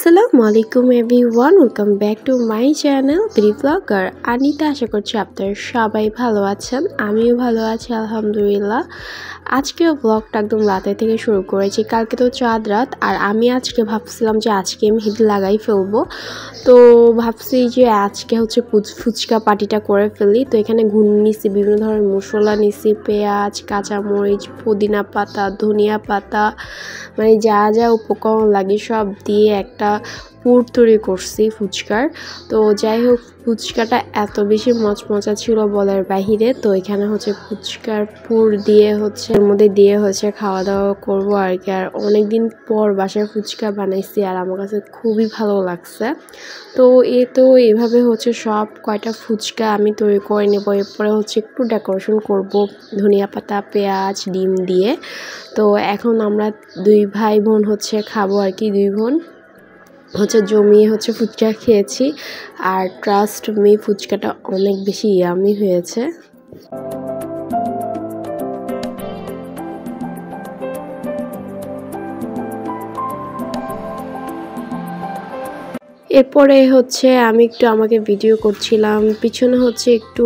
আসসালামু আলাইকুম everyone, welcome back to my channel BD blogger Anita. আশা করছি আপনারা সবাই ভালো আছেন, আমিও ভালো আছি আলহামদুলিল্লাহ। আজকেও ব্লগটা একদম রাতে থেকে শুরু করেছি। কালকে তো চাঁদ রাত, আর আমি আজকে ভাবছিলাম যে আজকে মেহেদি লাগাই ফেলবো। তো ভাবছি যে আজকে হচ্ছে ফুচকা পাটিটা করে ফেলি। তো এখানে ঘুম নিছি, বিভিন্ন ধরনের মশলা নিছি, পেঁয়াজ, কাঁচামরিচ, পুদিনা পাতা, ধনিয়া পাতা, মানে যা যা উপকরণ লাগে সব দিয়ে একটা পুর তৈরি করছি ফুচকার। তো যাই হোক, ফুচকাটা এত বেশি মচমচা ছিল বলার বাহিরে। তো এখানে হচ্ছে ফুচকার পুর দিয়ে হচ্ছে এর মধ্যে দিয়ে হচ্ছে খাওয়া দাওয়া করবো আর কি। আর অনেকদিন পর বাসায় ফুচকা বানাইছি, আর আমার কাছে খুবই ভালো লাগছে। তো এভাবে হচ্ছে সব কয়টা ফুচকা আমি তৈরি করে নেবো। এরপরে হচ্ছে একটু ডেকোরেশন করব ধনিয়া পাতা, পেঁয়াজ, ডিম দিয়ে। তো এখন আমরা দুই ভাই বোন হচ্ছে খাবো আর কি। দুই বোন হচ্ছে জমিয়ে হচ্ছে ফুচকা খেয়েছি, আর ট্রাস্ট মি ফুচকাটা অনেক বেশি ইয়ামি হয়েছে। এরপরে হচ্ছে আমি একটু আমাকে ভিডিও করছিলাম, পিছনে হচ্ছে একটু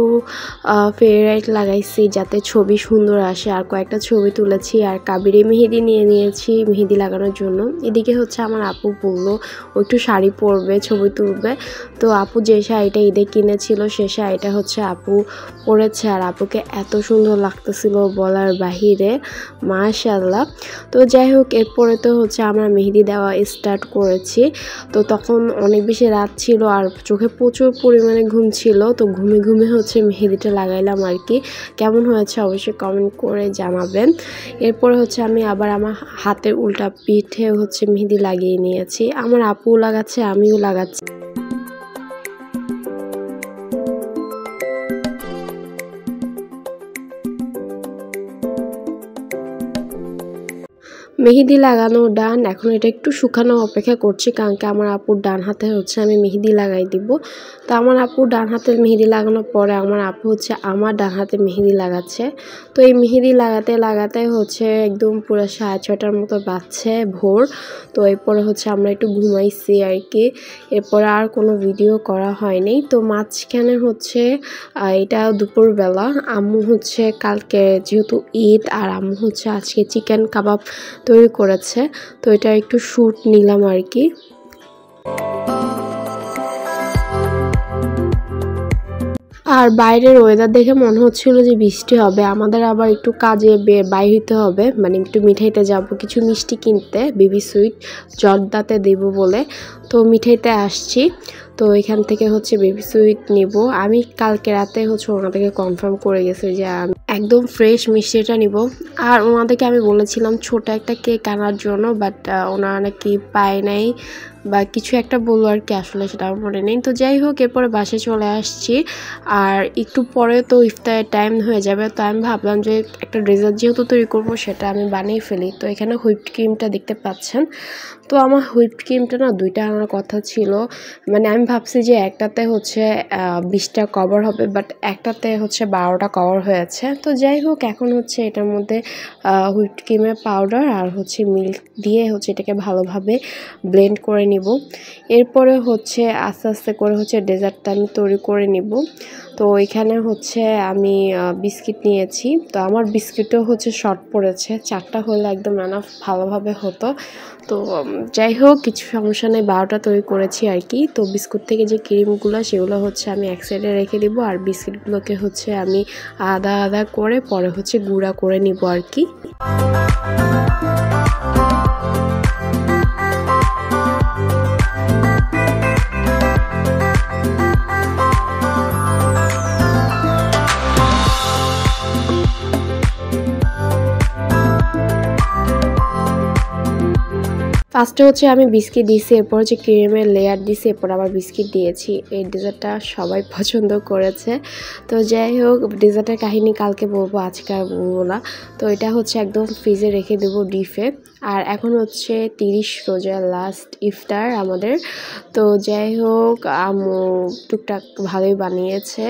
ফেয়ারলাইট লাগাইছি যাতে ছবি সুন্দর আসে, আর কয়েকটা ছবি তুলেছি। আর কাবিরে মেহেদি নিয়ে নিয়েছি মেহেদি লাগানোর জন্য। এদিকে হচ্ছে আমার আপু বললো ও একটু শাড়ি পরবে, ছবি তুলবে। তো আপু যে শাড়িটা ঈদে কিনেছিল সে শাড়িটা হচ্ছে আপু পরেছে, আর আপুকে এত সুন্দর লাগতেছিল বলার বাহিরে, মাশাআল্লাহ। তো যাই হোক, এরপরে তো হচ্ছে আমরা মেহেদি দেওয়া স্টার্ট করেছি। তো তখন অনেক বেশি রাত ছিল আর চোখে প্রচুর পরিমাণে ঘুম ছিল। তো ঘুমে ঘুমে হচ্ছে মেহেদিটা লাগাইলাম আর কি। কেমন হয়েছে অবশ্যই কমেন্ট করে জানাবেন। এরপরে হচ্ছে আমি আবার আমার হাতের উল্টা পিঠে হচ্ছে মেহেদি লাগিয়ে নিয়েছি। আমার আপুও লাগাচ্ছে, আমিও লাগাচ্ছি। মেহেদি লাগানো ডান, এখন এটা একটু শুকানো অপেক্ষা করছি, কারণ কি আমার আপুর ডান হাতে হচ্ছে আমি মেহেদি লাগাই দিব। তো আমার আপুর ডান হাতে মেহেদি লাগানোর পরে আমার আপু হচ্ছে আমার ডান হাতে মেহেদি লাগাচ্ছে। তো এই মেহেদি লাগাতে লাগাতে হচ্ছে একদম পুরো 6:30টার মতো বাজছে ভোর। তো এরপরে হচ্ছে আমরা একটু ঘুমাইছি আর কি। এরপরে আর কোনো ভিডিও করা হয়নি। তো মাঝখানে হচ্ছে এটা দুপুরবেলা আম্মু হচ্ছে কালকে যেহেতু ঈদ, আর আম্মু হচ্ছে আজকে চিকেন কাবাব তৈরি করেছে। তো এটা একটু শ্যুট নিলাম আর কি। আর বাইরের ওয়েদার দেখে মনে হচ্ছিল যে বৃষ্টি হবে। আমাদের আবার একটু কাজে বাইরে হইতে হবে, মানে একটু মিঠাইতে যাব, কিছু মিষ্টি কিনতে, বেবি সুইট জর্দাতে দেব বলে। তো মিঠাইতে আসছি। তো এখান থেকে হচ্ছে বেবি সুইট নিব। আমি কালকে রাতে হচ্ছে ওনাদেরকে কনফার্ম করে গেছি যে আমি একদম ফ্রেশ মিষ্টিটা নিব। আর ওনাদেরকে আমি বলেছিলাম ছোট একটা কেক আনার জন্য, বাট ওনারা নাকি পায় নাই বা কিছু একটা বললো আর কি, আসলে সেটা আমার মনে নেই। তো যাই হোক, এরপরে বাসায় চলে আসছি। আর একটু পরে তো ইফতারের টাইম হয়ে যাবে। তো আমি ভাবলাম যে একটা ডেজার্ট যেহেতু তৈরি করবো সেটা আমি বানিয়ে ফেলি। তো এখানে হুইপড ক্রিমটা দেখতে পাচ্ছেন। তো আমার হুইপড ক্রিমটা না 2টা আনার কথা ছিল, মানে আমি ভাবছি যে একটাতে হচ্ছে 20টা কভার হবে, বাট একটাতে হচ্ছে 12টা কভার হয়েছে। তো যাই হোক, এখন হচ্ছে এটার মধ্যে হুইপড ক্রিমের পাউডার আর হচ্ছে মিল্ক দিয়ে হচ্ছে এটাকে ভালোভাবে ব্লেন্ড করে নিব। এরপরে হচ্ছে আস্তে আস্তে করে হচ্ছে ডেজার্টটা আমি তৈরি করে নিব। তো এখানে হচ্ছে আমি বিস্কিট নিয়েছি। তো আমার বিস্কিটও হচ্ছে শর্ট পড়েছে, 4টা হলে একদম এনাফ ভালোভাবে হতো। তো যাই হোক, কিছু সমস্যা নেই, 12টা তৈরি করেছি আর কি। তো বিস্কুট থেকে যে ক্রিমগুলো সেগুলো হচ্ছে আমি এক সাইডে রেখে দিব, আর বিস্কিটগুলোকে হচ্ছে আমি আদা আদা করে পরে হচ্ছে গুঁড়া করে নিব আর কি। ফার্স্টে হচ্ছে আমি বিস্কিট দিয়েছি, এরপর হচ্ছে ক্রিমের লেয়ার দিয়েছি, এরপর আবার বিস্কিট দিয়েছি। এই ডেজার্টটা সবাই পছন্দ করেছে। তো যাই হোক, ডেজার্টের কাহিনী কালকে বলবো, আজকে আর বলবো না। তো এটা হচ্ছে একদম ফ্রিজে রেখে দেবো ডিপে। আর এখন হচ্ছে 30 রোজার লাস্ট ইফতার আমাদের। তো যাই হোক, আম্মু টুকটাক ভালোই বানিয়েছে।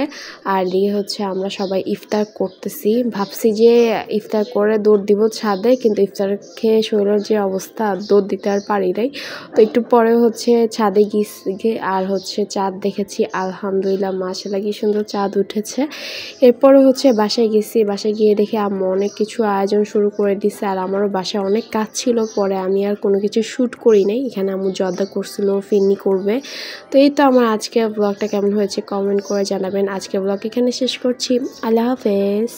আর দিয়ে হচ্ছে আমরা সবাই ইফতার করতেছি। ভাবছি যে ইফতার করে দৌড় দিব ছাদে, কিন্তু ইফতার খেয়ে শরীরের যে অবস্থা, দৌড় দিতে আর আর পারি নাই। তো একটু পরে হচ্ছে ছাদে গিয়ে আর হচ্ছে চাঁদ দেখেছি, আলহামদুলিল্লাহ মাশাআল্লাহ কি সুন্দর চাঁদ উঠেছে। এরপরে হচ্ছে বাসায় গেছি, বাসায় গিয়ে দেখে আম্মু অনেক কিছু আয়োজন শুরু করে দিছে, আর আমারও বাসায় অনেক কাজ ছিল, পরে আমি আর কোনো কিছু শ্যুট করি নাই। এখানে আম্মু জর্দা করছিল, ফিরনি করবে। তো এই তো আমার আজকে ব্লগটা কেমন হয়েছে কমেন্ট করে জানাবেন। আজকে ব্লগ এখানে শেষ করছি, আল্লাহ হাফেজ।